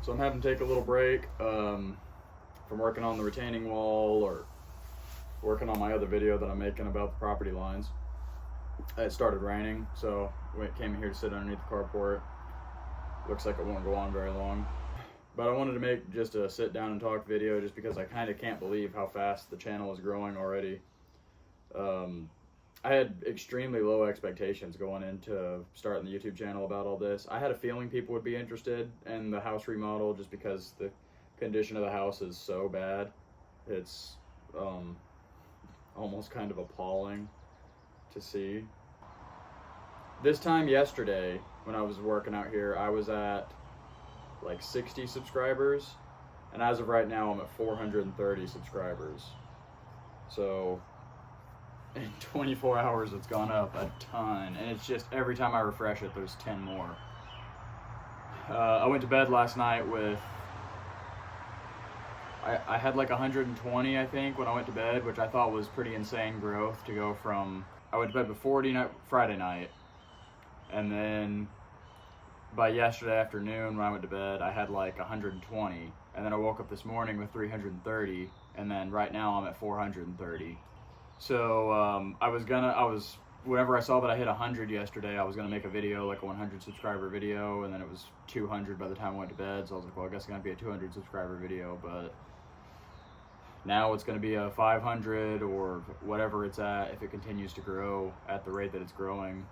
So I'm having to take a little break from working on the retaining wall or working on my other video that I'm making about the property lines. It started raining, so we came here to sit underneath the carport. Looks like it won't go on very long. But I wanted to make just a sit down and talk video just because I kind of can't believe how fast the channel is growing already. I had extremely low expectations going into starting the YouTube channel about all this. I had a feeling people would be interested in the house remodel just because the condition of the house is so bad. It's almost kind of appalling to see. This time yesterday, when I was working out here, I was at like 60 subscribers, and as of right now, I'm at 430 subscribers. So in 24 hours, it's gone up a ton, and it's just every time I refresh it, there's 10 more. I went to bed last night with, I had like 120, I think, when I went to bed, which I thought was pretty insane growth to go from, I went to bed before Friday night, and then by yesterday afternoon when I went to bed, I had like 120, and then I woke up this morning with 330, and then right now I'm at 430. So whenever I saw that I hit 100 yesterday, I was gonna make a video, like a 100 subscriber video, and then it was 200 by the time I went to bed, so I was like, well, I guess it's gonna be a 200 subscriber video, but now it's gonna be a 500 or whatever it's at if it continues to grow at the rate that it's growing.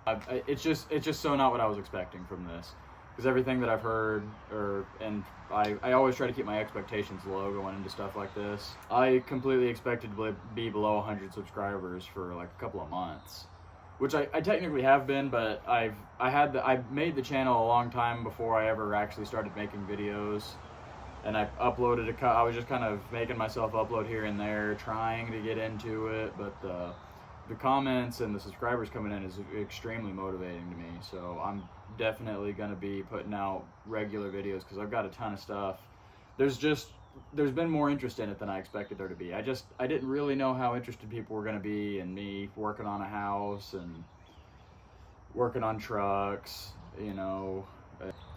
It's just so not what I was expecting from this, because everything that I've heard, and I always try to keep my expectations low going into stuff like this. I completely expected to be below 100 subscribers for like a couple of months, which I technically have been, but I made the channel a long time before I ever actually started making videos, and I uploaded I was just kind of making myself upload here and there, trying to get into it, but the comments and the subscribers coming in is extremely motivating to me. So I'm definitely going to be putting out regular videos because I've got a ton of stuff. There's been more interest in it than I expected there to be. I didn't really know how interested people were going to be in me working on a house and working on trucks, you know,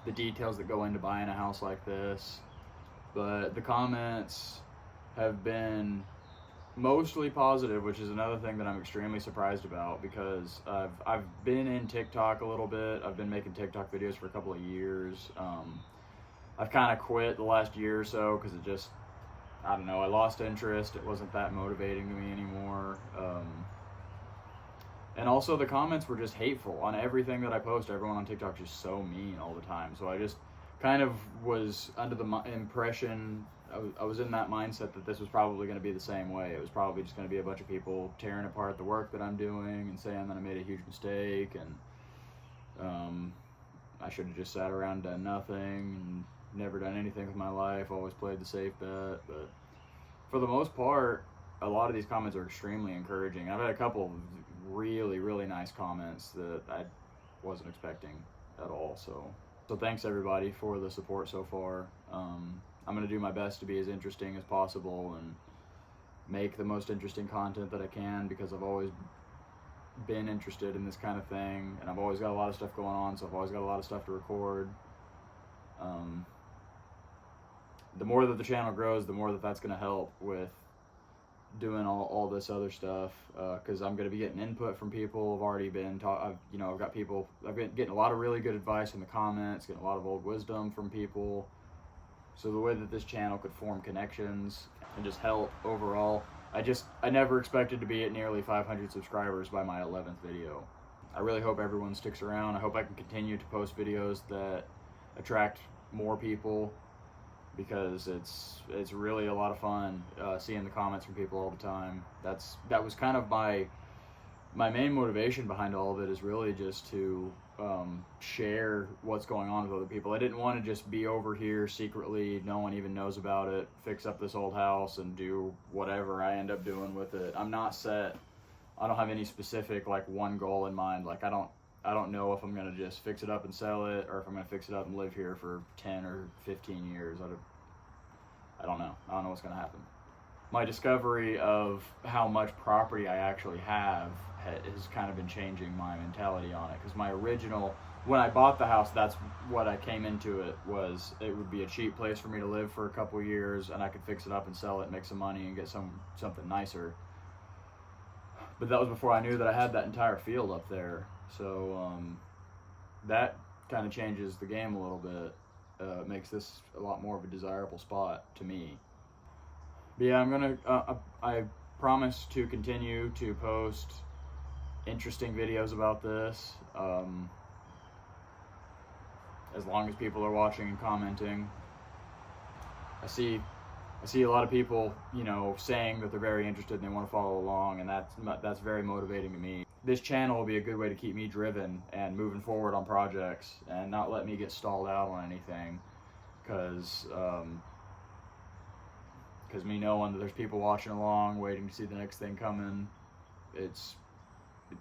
the details that go into buying a house like this. But the comments have been mostly positive, which is another thing that I'm extremely surprised about, because I've been in TikTok a little bit. I've been making TikTok videos for a couple of years. I've kind of quit the last year or so because it just, I don't know, I lost interest. It wasn't that motivating to me anymore. And also the comments were just hateful on everything that I post. Everyone on TikTok is just so mean all the time. So I just kind of was under the impression, I was in that mindset that this was probably going to be the same way. It was probably just going to be a bunch of people tearing apart the work that I'm doing and saying that I made a huge mistake, and I should have just sat around and done nothing and never done anything with my life, always played the safe bet. But for the most part, a lot of these comments are extremely encouraging. I've had a couple of really, really nice comments that I wasn't expecting at all. So thanks everybody for the support so far. I'm going to do my best to be as interesting as possible and make the most interesting content that I can, because I've always been interested in this kind of thing, and I've always got a lot of stuff going on, so I've always got a lot of stuff to record. The more that the channel grows, the more that that's going to help with doing all this other stuff, because I'm going to be getting input from people. I've already been I've been getting a lot of really good advice in the comments, getting a lot of old wisdom from people. So the way that this channel could form connections and just help overall, I never expected to be at nearly 500 subscribers by my 11th video. I really hope everyone sticks around. I hope I can continue to post videos that attract more people, because it's really a lot of fun seeing the comments from people all the time. That was kind of my main motivation behind all of it, is really just to share what's going on with other people. I didn't want to just be over here secretly, no one even knows about it, fix up this old house and do whatever I end up doing with it. I'm not set. I don't have any specific like one goal in mind. Like I don't know if I'm gonna just fix it up and sell it, or if I'm gonna fix it up and live here for 10 or 15 years. I don't know. I don't know what's gonna happen. My discovery of how much property I actually have has kind of been changing my mentality on it, because my original when I bought the house, that's what I came into it, was it would be a cheap place for me to live for a couple of years, and I could fix it up and sell it, make some money, and get something nicer. But that was before I knew that I had that entire field up there. So that kind of changes the game a little bit. Makes this a lot more of a desirable spot to me. But yeah, I promise to continue to post interesting videos about this, as long as people are watching and commenting. I see a lot of people, you know, saying that they're very interested and they want to follow along, and that's very motivating to me. This channel will be a good way to keep me driven and moving forward on projects and not let me get stalled out on anything, because me knowing that there's people watching along, waiting to see the next thing coming, it's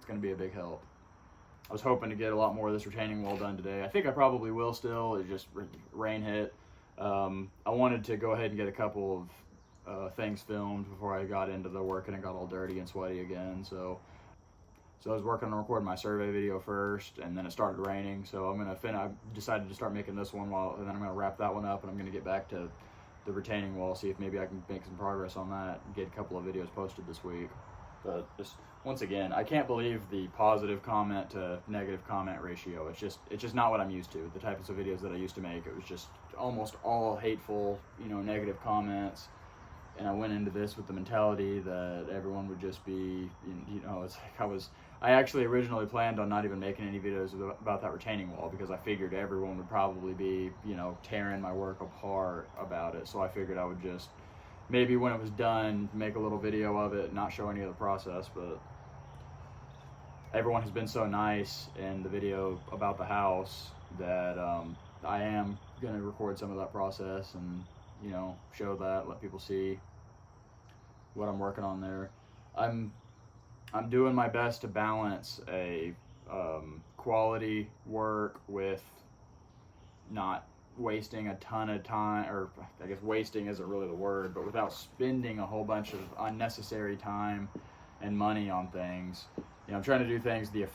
going to be a big help. I was hoping to get a lot more of this retaining wall done today. I think I probably will still. It just rain hit. I wanted to go ahead and get a couple of things filmed before I got into the work and it got all dirty and sweaty again. So I was working on recording my survey video first, and then it started raining. So I decided to start making this one and then I'm gonna wrap that one up, and I'm gonna get back to the retaining wall, see if maybe I can make some progress on that and get a couple of videos posted this week. But just once again, I can't believe the positive comment to negative comment ratio. It's just not what I'm used to. The types of videos that I used to make, it was just almost all hateful, you know, negative comments. And I went into this with the mentality that everyone would just be, you know, it's like I actually originally planned on not even making any videos about that retaining wall, because I figured everyone would probably be, you know, tearing my work apart about it. So I figured I would just, maybe when it was done, make a little video of it, not show any of the process. But everyone has been so nice in the video about the house that I am going to record some of that process and, you know, show that, let people see what I'm working on there. I'm doing my best to balance a quality work with not wasting a ton of time, or I guess wasting isn't really the word, but without spending a whole bunch of unnecessary time and money on things. You know, I'm trying to do things the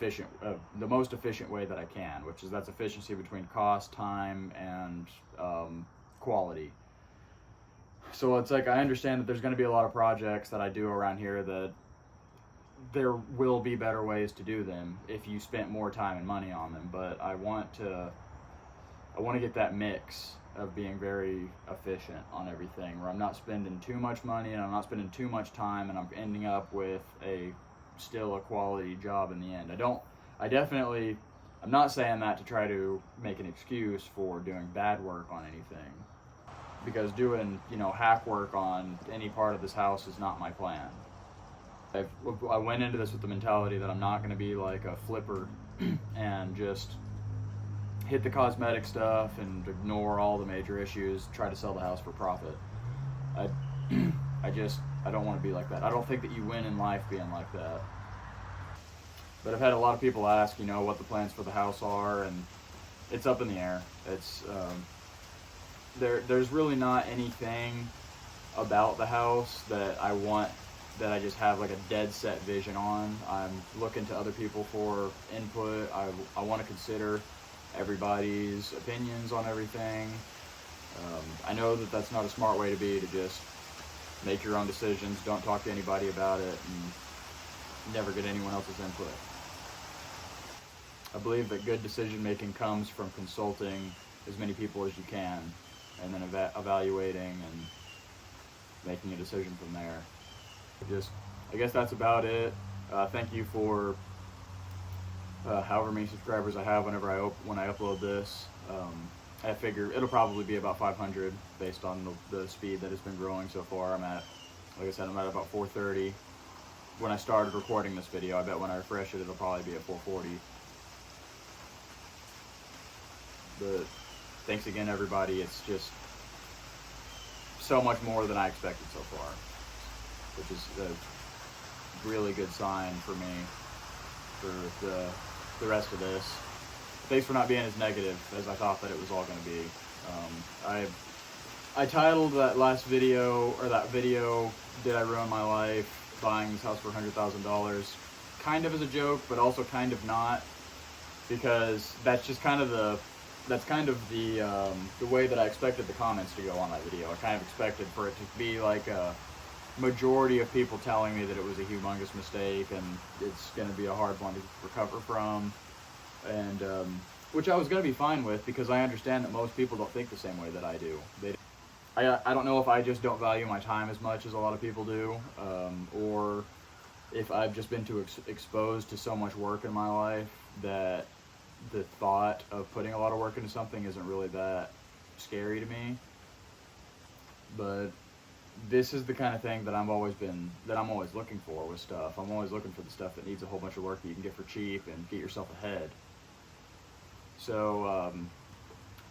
most efficient way that I can, that's efficiency between cost, time, and quality. So it's like, I understand that there's going to be a lot of projects that I do around here that there will be better ways to do them if you spent more time and money on them, but I want to get that mix of being very efficient on everything, where I'm not spending too much money and I'm not spending too much time, and I'm ending up with still a quality job in the end. I'm not saying that to try to make an excuse for doing bad work on anything, because doing, you know, hack work on any part of this house is not my plan. I went into this with the mentality that I'm not going to be like a flipper and just hit the cosmetic stuff and ignore all the major issues, try to sell the house for profit. I don't want to be like that. I don't think that you win in life being like that. But I've had a lot of people ask, you know, what the plans for the house are, and it's up in the air. It's there's really not anything about the house that I just have like a dead set vision on. I'm looking to other people for input. I want to consider everybody's opinions on everything. I know that that's not a smart way to be, to just make your own decisions, don't talk to anybody about it, and never get anyone else's input. I believe that good decision making comes from consulting as many people as you can, and then evaluating and making a decision from there. I guess that's about it. Thank you for however many subscribers I have when I upload this. I figure it'll probably be about 500 based on the speed that it's been growing so far. Like I said, I'm at about 430 when I started recording this video. I bet when I refresh it, it'll probably be at 440. But thanks again, everybody. It's just so much more than I expected so far, which is a really good sign for me for the rest of this. Thanks for not being as negative as I thought that it was all going to be. I titled that last video, or that video, "Did I Ruin My Life Buying This House for $100,000?" kind of as a joke, but also kind of not. because that's just kind of the way that I expected the comments to go on that video. I kind of expected for it to be like a majority of people telling me that it was a humongous mistake and it's going to be a hard one to recover from, and which I was going to be fine with, because I understand that most people don't think the same way that I do. I don't know if I just don't value my time as much as a lot of people do, or if I've just been too exposed to so much work in my life that the thought of putting a lot of work into something isn't really that scary to me. But this is the kind of thing that I'm always looking for with stuff. I'm always looking for the stuff that needs a whole bunch of work that you can get for cheap and get yourself ahead. So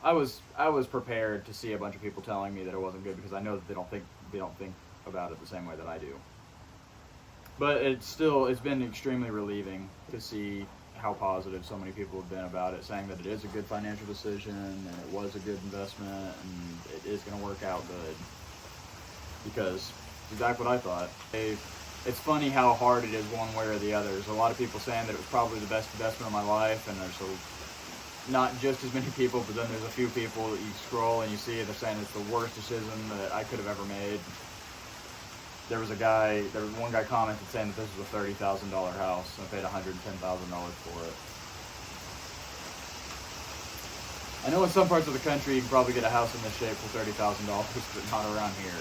I was prepared to see a bunch of people telling me that it wasn't good, because I know that they don't think about it the same way that I do. But it's been extremely relieving to see how positive so many people have been about it, saying that it is a good financial decision and it was a good investment and it is going to work out good. Because it's exactly what I thought. It's funny how hard it is one way or the other. There's a lot of people saying that it was probably the best investment of my life, and there's not just as many people, but then there's a few people that you scroll and you see they're saying it's the worst decision that I could have ever made. There was one guy commented saying that this was a $30,000 house, and I paid $110,000 for it. I know in some parts of the country you can probably get a house in this shape for $30,000, but not around here.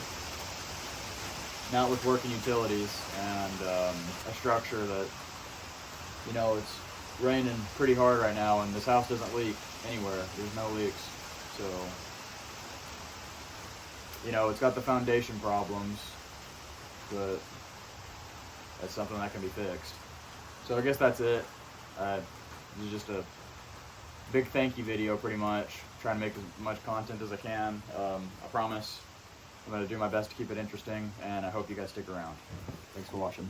Not with working utilities and a structure that, it's raining pretty hard right now, and this house doesn't leak anywhere. There's no leaks. So, it's got the foundation problems, but that's something that can be fixed. So I guess that's it. This is just a big thank you video, pretty much. Trying to make as much content as I can. I promise I'm going to do my best to keep it interesting, and I hope you guys stick around. Thanks for watching.